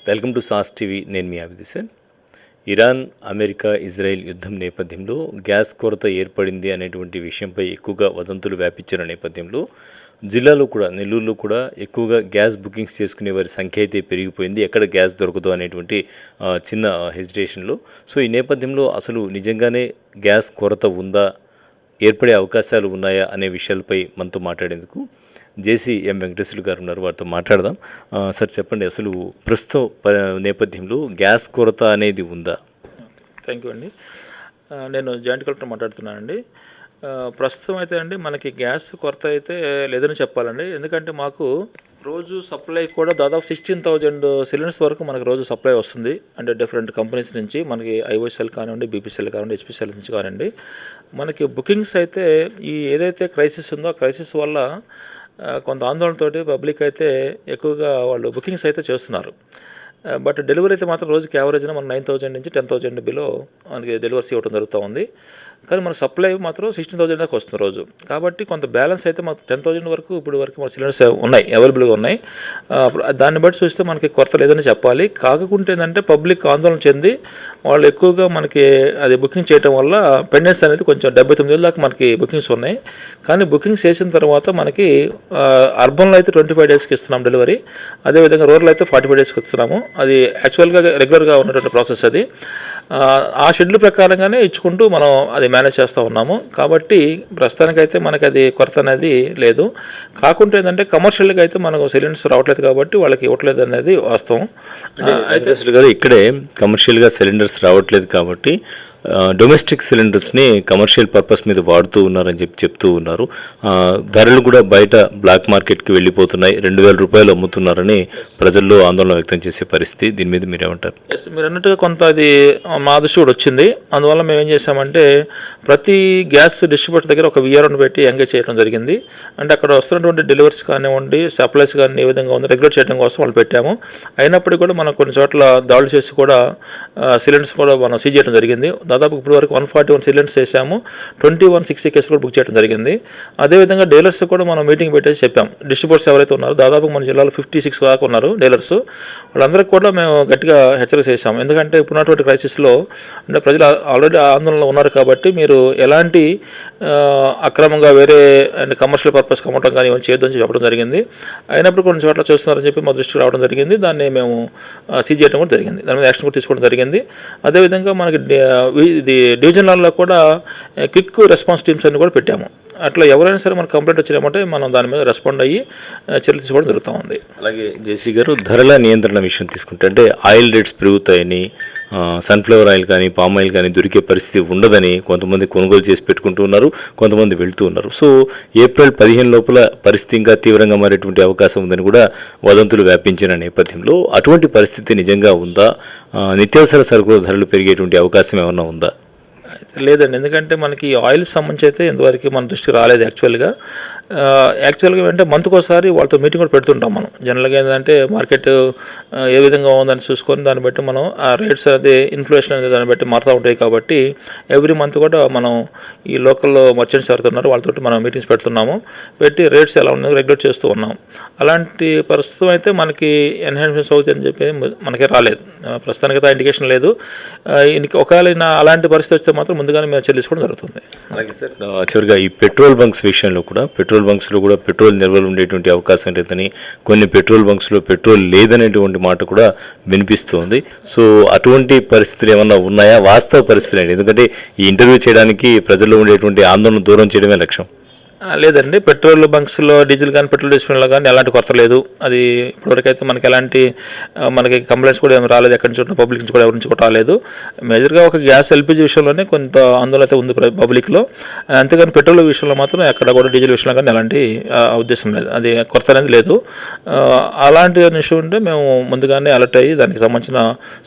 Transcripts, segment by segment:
Welcome to sauce TV. నేను మీ అభిది sir. Iran, America, Israel యుద్ధం నేపథ్యంలో గ్యాస్ కొరత ఏర్పడింది అనేటువంటి విషయంపై ఎక్కువగా వదంతులు వ్యాపించిన నేపథ్యంలో జిల్లాలో కూడా, నెల్లూరులో కూడా ఎక్కువగా గ్యాస్ బుకింగ్స్ చేసుకునే వారి సంఖ్య అయితే పెరిగిపోయింది. ఎక్కడ గ్యాస్ దొరకదు అనేటువంటి చిన్న హెజిటేషన్లో. సో ఈ నేపథ్యంలో అసలు నిజంగానే గ్యాస్ కొరత ఉందా, ఏర్పడే అవకాశాలు ఉన్నాయా అనే విషయాలపై మనతో మాట్లాడేందుకు జేసీ ఎం వెంకటేశ్వర్లు గారు ఉన్నారు. వారితో మాట్లాడదాం. సార్ చెప్పండి, అసలు ప్రస్తుతం నేపథ్యంలో గ్యాస్ కొరత అనేది ఉందా? థ్యాంక్ యూ అండి. నేను జాయింట్ కలెక్టర్ మాట్లాడుతున్నానండి. ప్రస్తుతం అయితే అండి మనకి గ్యాస్ కొరత అయితే లేదని చెప్పాలండి. ఎందుకంటే మాకు రోజు సప్లై కూడా దాదాపు 16,000 సిలిండర్స్ వరకు మనకు రోజు సప్లై వస్తుంది. అంటే డిఫరెంట్ కంపెనీస్ నుంచి మనకి ఐఓసీఎల్ కానివ్వండి, బీపీసీఎల్ కానివ్వండి, హెచ్పీసీఎల్ నుంచి కానివ్వండి. మనకి బుకింగ్స్ అయితే ఈ ఏదైతే క్రైసిస్ ఉందో ఆ క్రైసిస్ వల్ల కొంత ఆందోళనతోటి పబ్లిక్ అయితే ఎక్కువగా వాళ్ళు బుకింగ్స్ అయితే చేస్తున్నారు. బట్ డెలివరీ అయితే మాత్రం రోజుకి యావరేజ్గా మన 9,000 నుంచి 10,000 బిలో మనకి డెలివరీస్ ఇవ్వడం జరుగుతూ ఉంది. కానీ మన సప్లై మాత్రం 16,000 దాకా వస్తుంది రోజు. కాబట్టి కొంత బ్యాలెన్స్ అయితే మాకు 10,000 వరకు ఇప్పుడు వరకు మన సిలిండర్స్ ఉన్నాయి, అవైలబుల్గా ఉన్నాయి. దాన్ని బట్టి చూస్తే మనకి కొరత లేదని చెప్పాలి. కాకుంటే ఏంటంటే పబ్లిక్ ఆందోళన చెంది వాళ్ళు ఎక్కువగా మనకి అది బుకింగ్ చేయడం వల్ల పెండెన్స్ అనేది కొంచెం 79,000 దాకా మనకి బుకింగ్స్ ఉన్నాయి. కానీ బుకింగ్స్ చేసిన తర్వాత మనకి అర్బన్లో అయితే 25 డేస్కి ఇస్తున్నాం డెలివరీ. అదేవిధంగా రూరల్ అయితే 45 డేస్కి ఇస్తున్నాము. అది యాక్చువల్గా రెగ్యులర్గా ఉన్నటువంటి ప్రాసెస్ అది. ఆ షెడ్యూల్ ప్రకారంగానే ఇచ్చుకుంటూ మనం అది మేనేజ్ చేస్తూ ఉన్నాము. కాబట్టి ప్రస్తుతానికైతే మనకి అది కొరత అనేది లేదు. కాకుంటే ఏంటంటే కమర్షియల్గా అయితే మనకు సిలిండర్స్ రావట్లేదు కాబట్టి వాళ్ళకి ఇవ్వట్లేదు అనేది వాస్తవం. అయితే అసలు ఇక్కడే కమర్షియల్గా సిలిండర్స్ రావట్లేదు కాబట్టి డొమెస్టిక్ సిలిండర్స్ని కమర్షియల్ పర్పస్ మీద వాడుతూ ఉన్నారని చెప్తూ ఉన్నారు. ధరలు కూడా బయట బ్లాక్ మార్కెట్కి వెళ్ళిపోతున్నాయి, 2,000 రూపాయలు అమ్ముతున్నారని ప్రజల్లో ఆందోళన వ్యక్తం చేసే పరిస్థితి. దీని మీద మీరేమంటారు? మీరు అన్నట్టుగా కొంత అది మా దృష్టి కూడా వచ్చింది. అందువల్ల మేము ఏం చేసామంటే ప్రతి గ్యాస్ డిస్ట్రిబ్యూటర్ దగ్గర ఒక విఆర్ఓని పెట్టి ఎంగేజ్ చేయడం జరిగింది. అంటే అక్కడ వస్తున్నటువంటి డెలివరీస్ కానివ్వండి, సప్లైస్ కానీ ఏ విధంగా ఉంది రెగ్యులేట్ చేయడం కోసం వాళ్ళు పెట్టాము. అయినప్పటికీ కూడా మనం కొన్ని చోట్ల దాడులు చేసి కూడా సిలిండర్స్ కూడా మనం సీజ్ చేయడం జరిగింది. దాదాపు ఇప్పుడు వరకు 141 సిలిండర్స్ చేసాము. 2160 కేసులు కూడా బుక్ చేయడం జరిగింది. అదేవిధంగా డీలర్స్ కూడా మనం మీటింగ్ పెట్టేసి చెప్పాం. డిస్ట్రిబ్యూటర్స్ ఎవరైతే ఉన్నారో దాదాపు మన జిల్లాలో 56 దాకా ఉన్నారు డీలర్స్. వాళ్ళందరికీ కూడా మేము గట్టిగా హెచ్చరిక చేసాము. ఎందుకంటే ఇప్పుడున్నటువంటి క్రైసిస్లో అంటే ప్రజలు ఆల్రెడీ ఆందోళనలో ఉన్నారు కాబట్టి మీరు ఎలాంటి అక్రమంగా వేరే అండ్ కమర్షియల్ పర్పస్ అమ్మటం కానీ ఇవన్నీ చేయొద్దని చెప్పడం జరిగింది. అయినప్పుడు కొన్ని చోట్ల చూస్తున్నారని చెప్పి మా దృష్టికి రావడం జరిగింది. దాన్ని మేము సీజ్ చేయడం కూడా జరిగింది. దాని మీద యాక్షన్ కూడా తీసుకోవడం జరిగింది. అదేవిధంగా మనకి ఇది డివిజన్లలో కూడా క్విక్ రెస్పాన్స్ టీమ్స్ అన్ని కూడా పెట్టాము. అట్లా ఎవరైనా సరే మనకు కంప్లైంట్ వచ్చినామంటే మనం దాని మీద రెస్పాండ్ అయ్యి చర్యలు తీసుకోవడం జరుగుతూ ఉంది. అలాగే జేసీ గారు, ధరల నియంత్రణ విషయం తీసుకుంటే అంటే ఆయిల్ రేట్స్ పెరుగుతాయని, సన్ఫ్లవర్ ఆయిల్ కానీ పామ్ ఆయిల్ కానీ దొరికే పరిస్థితి ఉండదని కొంతమంది కొనుగోలు చేసి పెట్టుకుంటూ ఉన్నారు, కొంతమంది వెళ్తూ ఉన్నారు. సో ఏప్రిల్ 15 లోపల పరిస్థితి ఇంకా తీవ్రంగా మారేటువంటి అవకాశం ఉందని కూడా వదంతులు వ్యాపించిన నేపథ్యంలో అటువంటి పరిస్థితి నిజంగా ఉందా? నిత్యావసర సరుకుల ధరలు పెరిగేటువంటి అవకాశం ఏమన్నా ఉందా? లేదండి. ఎందుకంటే మనకి ఆయిల్ సంబంధించి అయితే ఇంతవరకు మన దృష్టికి రాలేదు. యాక్చువల్గా ఏంటంటే మంత్కోసారి వాళ్ళతో మీటింగ్ కూడా పెడుతుంటాం మనం. జనరల్గా ఏంటంటే మార్కెట్ ఏ విధంగా ఉందని చూసుకొని దాన్ని బట్టి మనం ఆ రేట్స్ అనేది ఇన్ఫ్లేషన్ అనేది దాన్ని బట్టి మారుతూ ఉంటాయి. కాబట్టి ఎవ్రీ మంత్ కూడా మనం ఈ లోకల్లో మర్చెంట్స్ ఎవరుతున్నారు వాళ్ళతో మనం మీటింగ్స్ పెడుతున్నాము. పెట్టి రేట్స్ ఎలా ఉన్నాయో రెగ్యులేట్ చేస్తూ ఉన్నాం. అలాంటి ప్రస్తుతం అయితే మనకి ఎన్హాన్స్మెంట్స్ అవుతాయి అని చెప్పి మనకి రాలేదు. ప్రస్తుతానికైతే ఇండికేషన్ లేదు. ఒకవేళ అలాంటి పరిస్థితి వస్తే మాత్రం ముందుగానే మేము చెల్లించుకోవడం జరుగుతుంది. అలాగే సార్, చివరిగా ఈ పెట్రోల్ బంక్స్ విషయంలో కూడా బంక్స్లో కూడా పెట్రోల్ నిల్వలు ఉండేటువంటి అవకాశం లేదని, కొన్ని పెట్రోల్ బంక్స్లో పెట్రోల్ లేదనేటువంటి మాట కూడా వినిపిస్తుంది. సో అటువంటి పరిస్థితులు ఏమన్నా ఉన్నాయా? వాస్తవ పరిస్థితులు ఏంటి? ఎందుకంటే ఈ ఇంటర్వ్యూ చేయడానికి ప్రజల్లో ఉండేటువంటి ఆందోళన దూరం చేయడమే లక్ష్యం. లేదండి, పెట్రోల్ బంక్స్లో డీజిల్ కానీ పెట్రోల్ డిస్ట్రిబ్యూషన్లో కానీ ఎలాంటి కొరత లేదు. అది ఇప్పటివరకు అయితే మనకి ఎలాంటి మనకి కంప్లైంట్స్ కూడా ఏమి రాలేదు. ఎక్కడి నుంచి పబ్లిక్ నుంచి కూడా ఎవరి నుంచి కూడా రాలేదు. మేజర్గా ఒక గ్యాస్ ఎల్పిజి విషయంలోనే కొంత ఆందోళన అయితే ఉంది పబ్లిక్లో. అంతేగాని పెట్రోల్ విషయంలో మాత్రం ఎక్కడ కూడా డీజిల్ విషయంలో కానీ ఎలాంటి ఉద్దేశం లేదు. అది కొరత అనేది లేదు. అలాంటి ఇష్యూ ఉంటే మేము ముందుగానే అలర్ట్ అయ్యి దానికి సంబంధించిన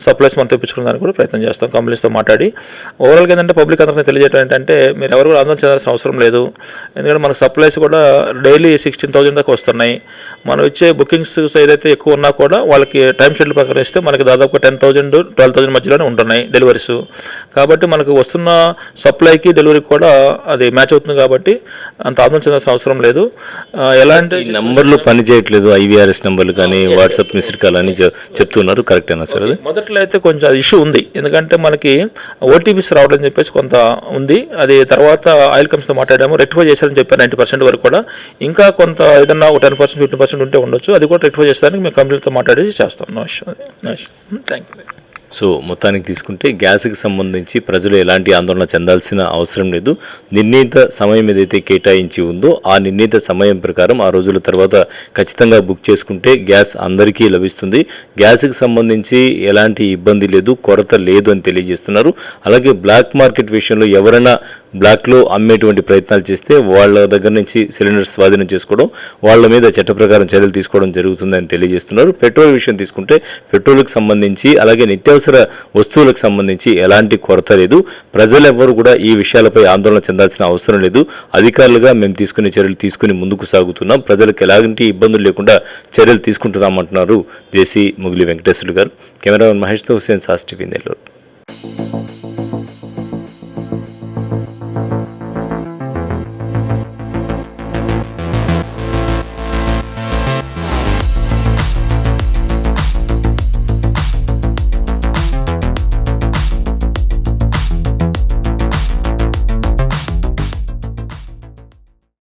సప్లైస్ మనం తెప్పించుకోవడానికి కూడా ప్రయత్నం చేస్తాం కంపెనీస్తో మాట్లాడి. ఓవరాల్గా ఏంటంటే పబ్లిక్ అందరికీ తెలియజేయడం ఏంటంటే మీరు ఎవరు కూడా ఆందోళన చేయాల్సిన అవసరం లేదు. ఎందుకంటే మనకు సప్లైస్ కూడా డైలీ 16,000 దాకా వస్తున్నాయి. మనం ఇచ్చే బుకింగ్స్ ఏదైతే ఎక్కువ ఉన్నా కూడా వాళ్ళకి టైం షెడ్యూల్ ప్రకారం ఇస్తే మనకి దాదాపు 10,000 12,000 మధ్యలోనే ఉంటున్నాయి డెలివరీస్. కాబట్టి మనకు వస్తున్న సప్లైకి డెలివరీకి కూడా అది మ్యాచ్ అవుతుంది కాబట్టి అంత ఆందోళన చెందాల్సిన అవసరం లేదు. ఎలాంటి ఈ నంబర్లు పని చేయట్లేదు, IVRS నంబర్లు కానీ వాట్సాప్ మిస్డ్ కాల్ అని చెప్తున్నారు, కరెక్టేనా సార్ అది? మొదట్లో అయితే కొంచెం అది ఇష్యూ ఉంది, ఎందుకంటే మనకి ఓటీపీస్ రావడం అని చెప్పేసి కొంత ఉంది. అది తర్వాత ఆయిల్ కంపెనీతో మాట్లాడాము, రెక్టిఫై చేశారని చెప్పారు 90% వరకు కూడా. ఇంకా కొంత ఏదన్నా ఒక 10% 15% ఉంటే ఉండొచ్చు, అది కూడా రెక్టిఫై చేసేదానికి మేము కంపెనీతో మాట్లాడేసి చేస్తాం. No issue. Thank you. So మొత్తానికి తీసుకుంటే గ్యాస్కి సంబంధించి ప్రజలు ఎలాంటి ఆందోళన చెందాల్సిన అవసరం లేదు. నిర్ణీత సమయం ఏదైతే కేటాయించి ఉందో ఆ నిర్ణీత సమయం ప్రకారం ఆ రోజుల తర్వాత ఖచ్చితంగా బుక్ చేసుకుంటే గ్యాస్ అందరికీ లభిస్తుంది. గ్యాస్కి సంబంధించి ఎలాంటి ఇబ్బంది లేదు, కొరత లేదు అని తెలియజేస్తున్నారు. అలాగే బ్లాక్ మార్కెట్ విషయంలో ఎవరైనా బ్లాక్లో అమ్మేటువంటి ప్రయత్నాలు చేస్తే వాళ్ళ దగ్గర నుంచి సిలిండర్ స్వాధీనం చేసుకోవడం, వాళ్ళ మీద చట్ట ప్రకారం చర్యలు తీసుకోవడం జరుగుతుందని తెలియజేస్తున్నారు. పెట్రోల్ విషయం తీసుకుంటే పెట్రోల్కి సంబంధించి అలాగే నిత్యావసర వస్తువులకు సంబంధించి ఎలాంటి కొరత లేదు. ప్రజలెవ్వరూ కూడా ఈ విషయాలపై ఆందోళన చెందాల్సిన అవసరం లేదు. అధికారులుగా మేము తీసుకునే చర్యలు తీసుకుని ముందుకు సాగుతున్నాం, ప్రజలకు ఎలాంటి ఇబ్బందులు లేకుండా చర్యలు తీసుకుంటున్నామంటున్నారు జేసీ ముగిలి వెంకటేశ్వర్లు గారు. కెమెరామెన్ మహేష్తో హుసేన్, సాస్ టీవీ, నెల్లూరు.